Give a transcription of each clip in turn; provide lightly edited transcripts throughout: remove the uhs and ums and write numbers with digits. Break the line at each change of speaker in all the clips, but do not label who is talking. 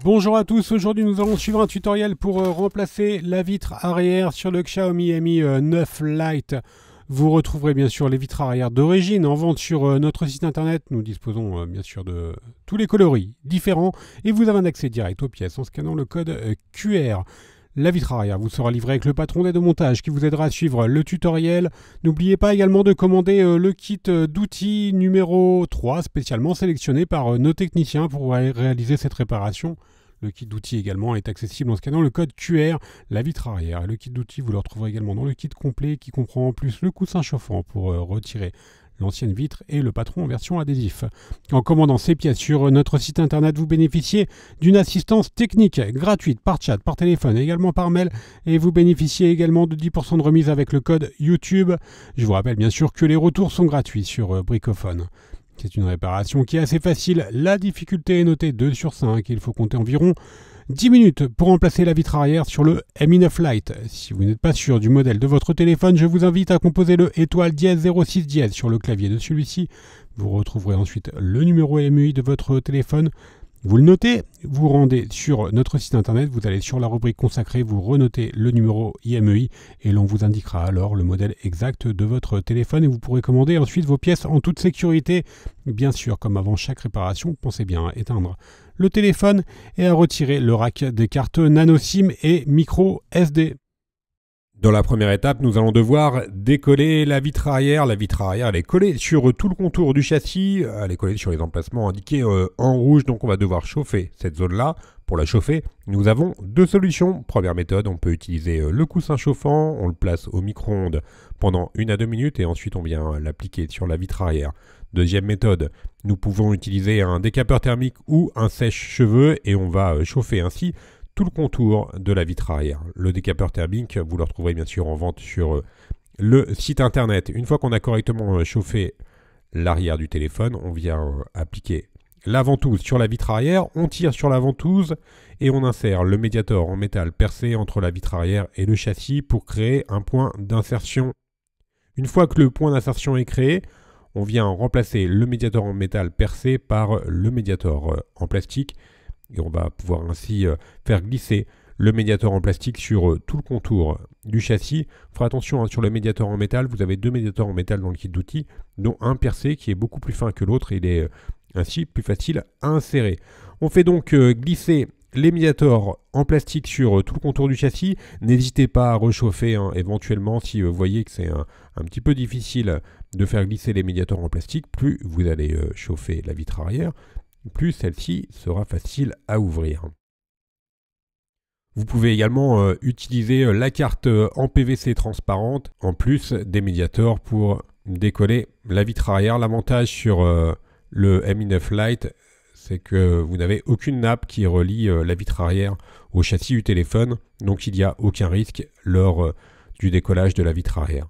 Bonjour à tous, aujourd'hui nous allons suivre un tutoriel pour remplacer la vitre arrière sur le Xiaomi Mi 9 Lite. Vous retrouverez bien sûr les vitres arrière d'origine en vente sur notre site internet. Nous disposons bien sûr de tous les coloris différents et vous avez un accès direct aux pièces en scannant le code QR. La vitre arrière vous sera livrée avec le patron d'aide au montage qui vous aidera à suivre le tutoriel. N'oubliez pas également de commander le kit d'outils numéro 3 spécialement sélectionné par nos techniciens pour réaliser cette réparation. Le kit d'outils également est accessible en scannant le code QR, la vitre arrière. Et le kit d'outils, vous le retrouverez également dans le kit complet qui comprend en plus le coussin chauffant pour retirer l'ancienne vitre et le patron en version adhésif. En commandant ces pièces sur notre site internet, vous bénéficiez d'une assistance technique gratuite par chat, par téléphone, également par mail et vous bénéficiez également de 10% de remise avec le code YouTube. Je vous rappelle bien sûr que les retours sont gratuits sur Bricophone. C'est une réparation qui est assez facile. La difficulté est notée 2 sur 5. Il faut compter environ 10 minutes pour remplacer la vitre arrière sur le Mi 9 Lite. Si vous n'êtes pas sûr du modèle de votre téléphone, je vous invite à composer le étoile dièse 06 dièse sur le clavier de celui-ci. Vous retrouverez ensuite le numéro MUI de votre téléphone. Vous le notez, vous rendez sur notre site internet, vous allez sur la rubrique consacrée, vous renotez le numéro IMEI et l'on vous indiquera alors le modèle exact de votre téléphone et vous pourrez commander ensuite vos pièces en toute sécurité. Bien sûr, comme avant chaque réparation, pensez bien à éteindre le téléphone et à retirer le rack des cartes nano SIM et micro SD. Dans la première étape, nous allons devoir décoller la vitre arrière. La vitre arrière, elle est collée sur tout le contour du châssis. Elle est collée sur les emplacements indiqués en rouge. Donc, on va devoir chauffer cette zone-là. Pour la chauffer, nous avons deux solutions. Première méthode, on peut utiliser le coussin chauffant. On le place au micro-ondes pendant 1 à 2 minutes et ensuite, on vient l'appliquer sur la vitre arrière. Deuxième méthode, nous pouvons utiliser un décapeur thermique ou un sèche-cheveux et on va chauffer ainsi tout le contour de la vitre arrière. Le décapeur thermique, vous le retrouverez bien sûr en vente sur le site internet. Une fois qu'on a correctement chauffé l'arrière du téléphone, on vient appliquer la ventouse sur la vitre arrière, on tire sur la ventouse et on insère le médiator en métal percé entre la vitre arrière et le châssis pour créer un point d'insertion. Une fois que le point d'insertion est créé, on vient remplacer le médiator en métal percé par le médiator en plastique. Et on va pouvoir ainsi faire glisser le médiator en plastique sur tout le contour du châssis. Faites attention sur le médiator en métal, vous avez deux médiators en métal dans le kit d'outils, dont un percé qui est beaucoup plus fin que l'autre et il est ainsi plus facile à insérer. On fait donc glisser les médiators en plastique sur tout le contour du châssis. N'hésitez pas à rechauffer éventuellement si vous voyez que c'est un petit peu difficile de faire glisser les médiators en plastique. Plus vous allez chauffer la vitre arrière, plus celle-ci sera facile à ouvrir. Vous pouvez également utiliser la carte en PVC transparente, en plus des médiators pour décoller la vitre arrière. L'avantage sur le Mi 9 Lite, c'est que vous n'avez aucune nappe qui relie la vitre arrière au châssis du téléphone, donc il n'y a aucun risque lors du décollage de la vitre arrière.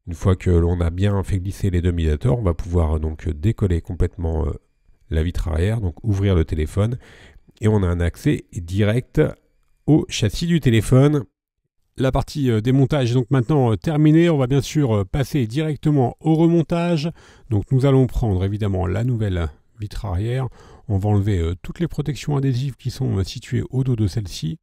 Une fois que l'on a bien fait glisser les deux médiators, on va pouvoir donc décoller complètement la vitre arrière, donc ouvrir le téléphone, et on a un accès direct au châssis du téléphone. La partie démontage est donc maintenant terminée. On va bien sûr passer directement au remontage. Donc nous allons prendre évidemment la nouvelle vitre arrière. On va enlever toutes les protections adhésives qui sont situées au dos de celle-ci.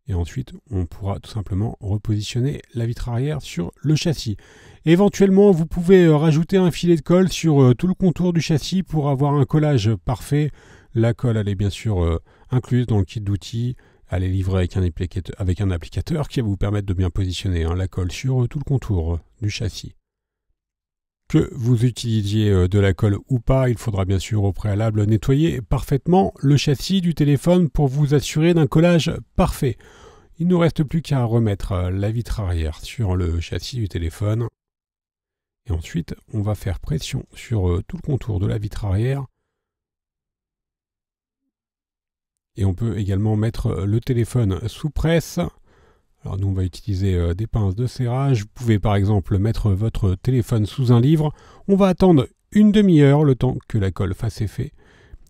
Et ensuite, on pourra tout simplement repositionner la vitre arrière sur le châssis. Éventuellement, vous pouvez rajouter un filet de colle sur tout le contour du châssis pour avoir un collage parfait. La colle, elle est bien sûr incluse dans le kit d'outils. Elle est livrée avec un applicateur qui va vous permettre de bien positionner la colle sur tout le contour du châssis. Que vous utilisiez de la colle ou pas, il faudra bien sûr au préalable nettoyer parfaitement le châssis du téléphone pour vous assurer d'un collage parfait. Il ne nous reste plus qu'à remettre la vitre arrière sur le châssis du téléphone. Et ensuite, on va faire pression sur tout le contour de la vitre arrière. Et on peut également mettre le téléphone sous presse. Alors nous, on va utiliser des pinces de serrage. Vous pouvez par exemple mettre votre téléphone sous un livre. On va attendre une demi-heure, le temps que la colle fasse effet.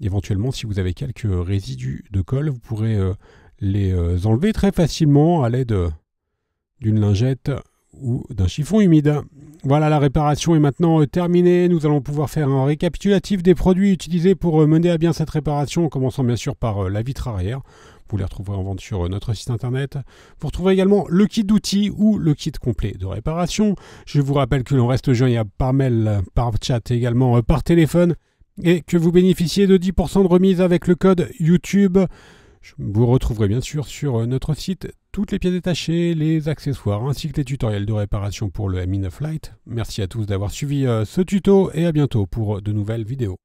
Éventuellement, si vous avez quelques résidus de colle, vous pourrez les enlever très facilement à l'aide d'une lingette ou d'un chiffon humide. Voilà, la réparation est maintenant terminée. Nous allons pouvoir faire un récapitulatif des produits utilisés pour mener à bien cette réparation, en commençant bien sûr par la vitre arrière. Vous les retrouverez en vente sur notre site internet. Vous retrouverez également le kit d'outils ou le kit complet de réparation. Je vous rappelle que l'on reste joignable par mail, par chat et également par téléphone, et que vous bénéficiez de 10% de remise avec le code YouTube. Vous retrouverez bien sûr sur notre site toutes les pièces détachées, les accessoires ainsi que les tutoriels de réparation pour le Mi 9 Lite. Merci à tous d'avoir suivi ce tuto et à bientôt pour de nouvelles vidéos.